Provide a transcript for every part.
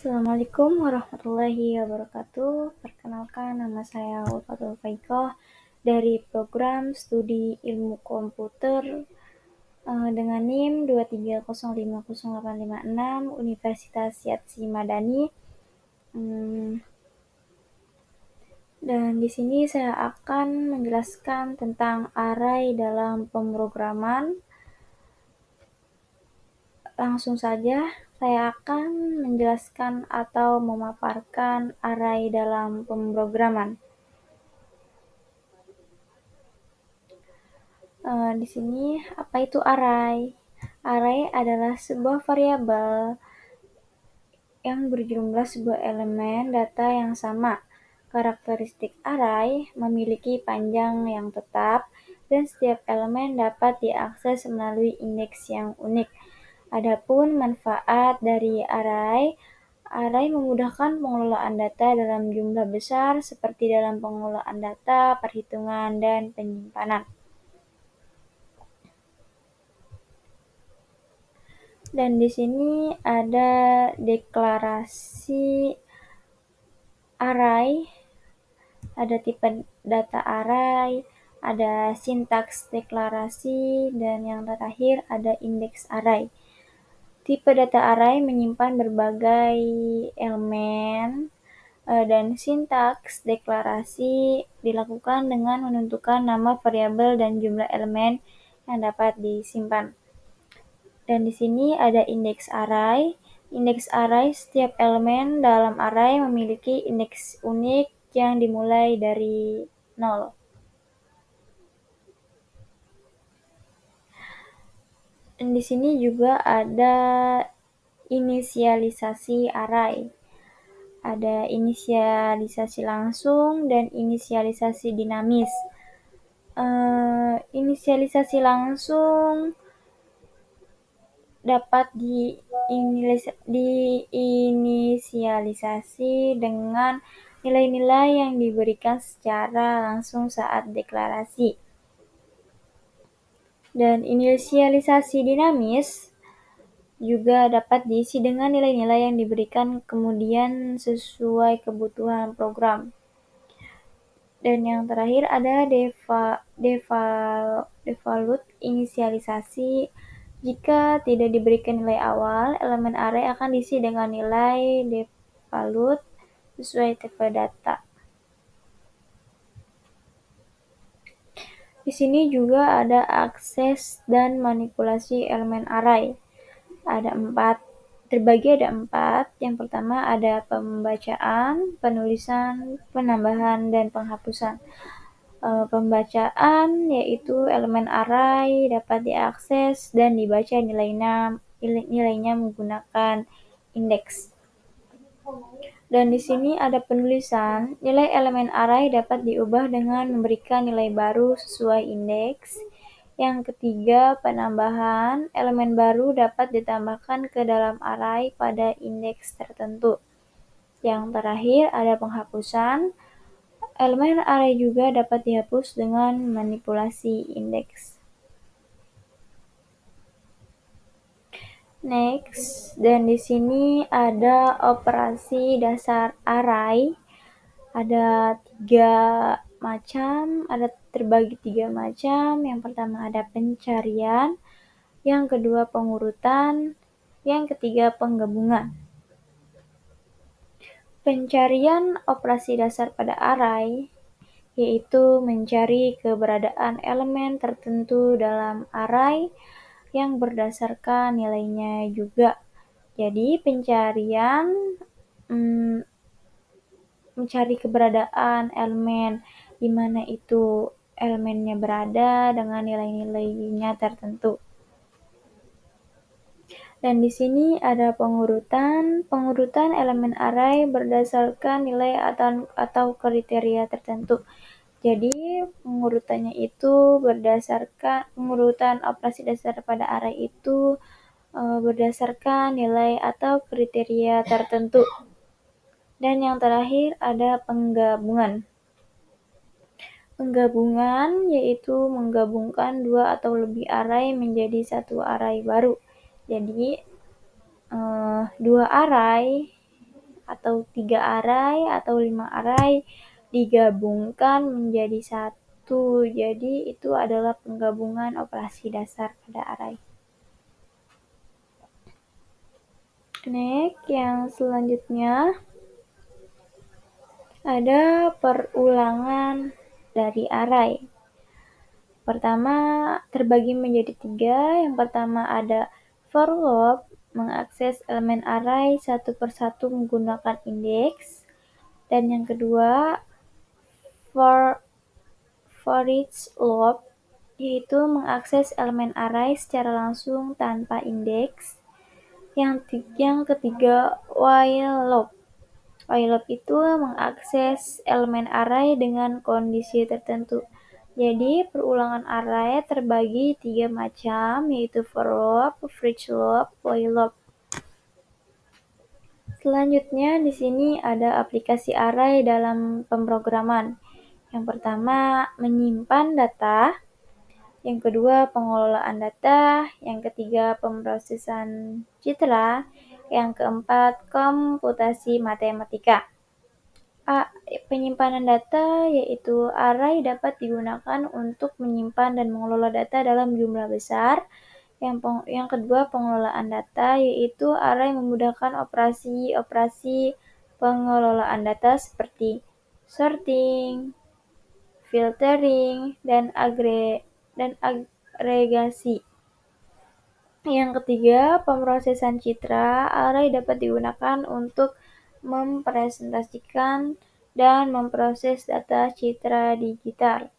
Assalamualaikum warahmatullahi wabarakatuh. Perkenalkan, nama saya Ulfatul Faikoh dari program studi ilmu komputer dengan NIM 2305086 Universitas Yatsi Madani. Dan di sini saya akan menjelaskan tentang array dalam pemrograman. Langsung saja, saya akan menjelaskan atau memaparkan array dalam pemrograman. Di sini, apa itu array? Array adalah sebuah variabel yang berjumlah sebuah elemen data yang sama. Karakteristik array memiliki panjang yang tetap, dan setiap elemen dapat diakses melalui indeks yang unik. Adapun manfaat dari array memudahkan pengelolaan data dalam jumlah besar seperti dalam pengelolaan data, perhitungan, dan penyimpanan. Dan di sini ada deklarasi array, ada tipe data array, ada sintaks deklarasi, dan yang terakhir ada indeks array. Tipe data array menyimpan berbagai elemen, dan sintaks deklarasi dilakukan dengan menentukan nama variabel dan jumlah elemen yang dapat disimpan. Dan di sini ada indeks array. Indeks array, setiap elemen dalam array memiliki indeks unik yang dimulai dari 0. Dan di sini juga ada inisialisasi array. Ada inisialisasi langsung dan inisialisasi dinamis. Inisialisasi langsung dapat diinisialisasi dengan nilai-nilai yang diberikan secara langsung saat deklarasi. Dan inisialisasi dinamis juga dapat diisi dengan nilai-nilai yang diberikan kemudian sesuai kebutuhan program. Dan yang terakhir ada default inisialisasi. Jika tidak diberikan nilai awal, elemen array akan diisi dengan nilai default sesuai tipe data. Di sini juga ada akses dan manipulasi elemen array. Terbagi ada 4. Yang pertama ada pembacaan, penulisan, penambahan, dan penghapusan. Pembacaan yaitu elemen array dapat diakses dan dibaca nilainya menggunakan indeks. Dan di sini ada penulisan. Nilai elemen array dapat diubah dengan memberikan nilai baru sesuai indeks. Yang ketiga, penambahan. Elemen baru dapat ditambahkan ke dalam array pada indeks tertentu. Yang terakhir ada penghapusan. Elemen array juga dapat dihapus dengan manipulasi indeks. Next, dan di sini ada operasi dasar array. Ada terbagi 3 macam. Yang pertama ada pencarian, yang kedua pengurutan, yang ketiga penggabungan. Pencarian operasi dasar pada array yaitu mencari keberadaan elemen tertentu dalam array yang berdasarkan nilainya juga. Jadi pencarian mencari keberadaan elemen di mana itu elemennya berada dengan nilai-nilainya tertentu. Dan di sini ada pengurutan. Pengurutan elemen array berdasarkan nilai atau kriteria tertentu. Jadi pengurutan operasi dasar pada array itu berdasarkan nilai atau kriteria tertentu. Dan yang terakhir ada penggabungan. Penggabungan yaitu menggabungkan 2 atau lebih array menjadi satu array baru. Jadi 2 array atau 3 array atau 5 array digabungkan menjadi satu. Jadi itu adalah penggabungan operasi dasar pada array. Next, yang selanjutnya ada perulangan dari array. Pertama, terbagi menjadi 3. Yang pertama ada for loop, mengakses elemen array satu persatu menggunakan indeks. Dan yang kedua, for each loop, yaitu mengakses elemen array secara langsung tanpa indeks. Yang ketiga, while loop. While loop itu mengakses elemen array dengan kondisi tertentu. Jadi, perulangan array terbagi 3 macam, yaitu for loop, for each loop, while loop. Selanjutnya, di sini ada aplikasi array dalam pemrograman. Yang pertama, menyimpan data. Yang kedua, pengelolaan data. Yang ketiga, pemrosesan citra. Yang keempat, komputasi matematika. Penyimpanan data, yaitu array dapat digunakan untuk menyimpan dan mengelola data dalam jumlah besar. Yang kedua, pengelolaan data, yaitu array memudahkan operasi-operasi pengelolaan data seperti sorting, filtering, dan agregasi. Yang ketiga, pemrosesan citra. Array dapat digunakan untuk mempresentasikan dan memproses data citra digital.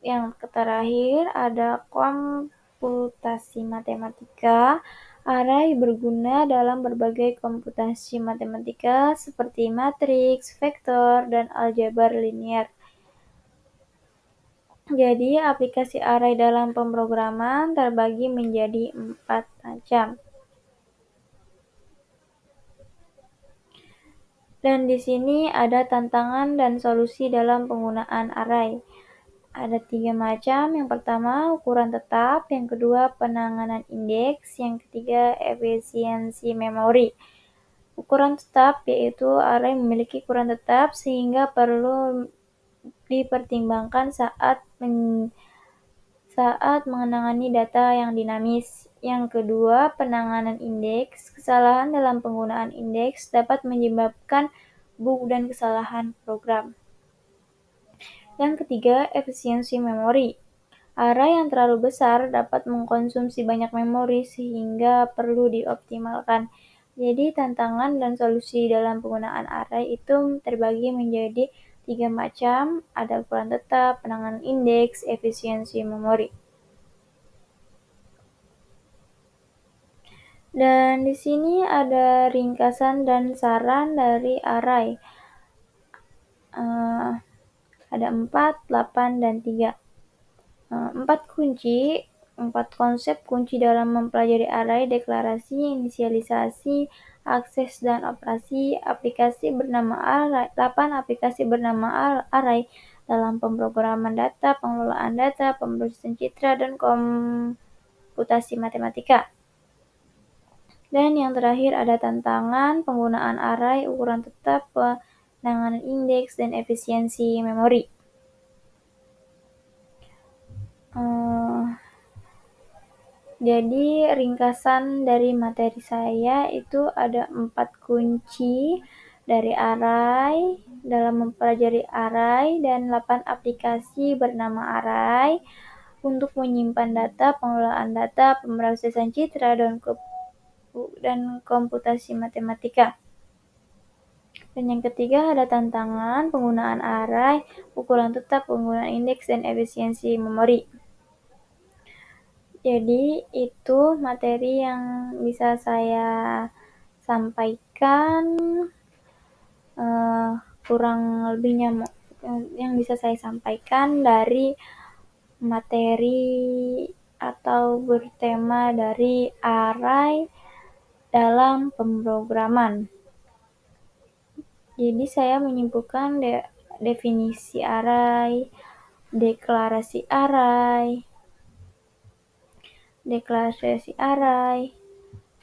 Yang terakhir ada komputasi matematika. Array berguna dalam berbagai komputasi matematika seperti matriks, vektor, dan aljabar linier. Jadi, aplikasi array dalam pemrograman terbagi menjadi 4 macam. Dan di sini ada tantangan dan solusi dalam penggunaan array. Ada 3 macam. Yang pertama, ukuran tetap. Yang kedua, penanganan indeks. Yang ketiga, efisiensi memori. Ukuran tetap yaitu array memiliki ukuran tetap sehingga perlu dipertimbangkan saat mengenangani data yang dinamis. Yang kedua, penanganan indeks. Kesalahan dalam penggunaan indeks dapat menyebabkan bug dan kesalahan program. Yang ketiga, efisiensi memori. Array yang terlalu besar dapat mengkonsumsi banyak memori sehingga perlu dioptimalkan. Jadi, tantangan dan solusi dalam penggunaan array itu terbagi menjadi 3 macam, ada ukuran tetap, penanganan indeks, efisiensi memori. Dan di sini ada ringkasan dan saran dari array. Ada 4, 8, dan 3. 4 konsep kunci dalam mempelajari array: deklarasi, inisialisasi, akses, dan operasi. 8 aplikasi bernama array dalam pemrograman data, pengelolaan data, pemrosesan citra, dan komputasi matematika. Dan yang terakhir ada tantangan penggunaan array, ukuran tetap, penanganan indeks, dan efisiensi memori. Jadi ringkasan dari materi saya itu ada 4 kunci dari array dalam mempelajari array dan 8 aplikasi bernama array untuk menyimpan data, pengelolaan data, pemrosesan citra, dan komputasi matematika. Dan yang ketiga ada tantangan penggunaan array, ukuran tetap, penggunaan indeks, dan efisiensi memori. Jadi itu materi yang bisa saya sampaikan, kurang lebihnya yang bisa saya sampaikan dari materi atau bertema dari array dalam pemrograman. Jadi saya menyimpulkan definisi array, deklarasi array,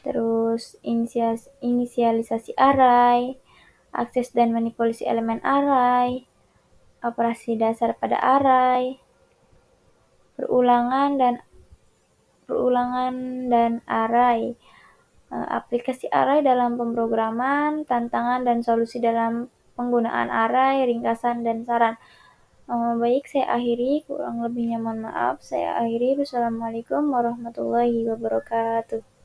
terus inisialisasi array, akses dan manipulasi elemen array, operasi dasar pada array, perulangan dan array, aplikasi array dalam pemrograman, tantangan dan solusi dalam penggunaan array, ringkasan dan saran. Baik, saya akhiri, kurang lebihnya mohon maaf. Saya akhiri. Wassalamualaikum warahmatullahi wabarakatuh.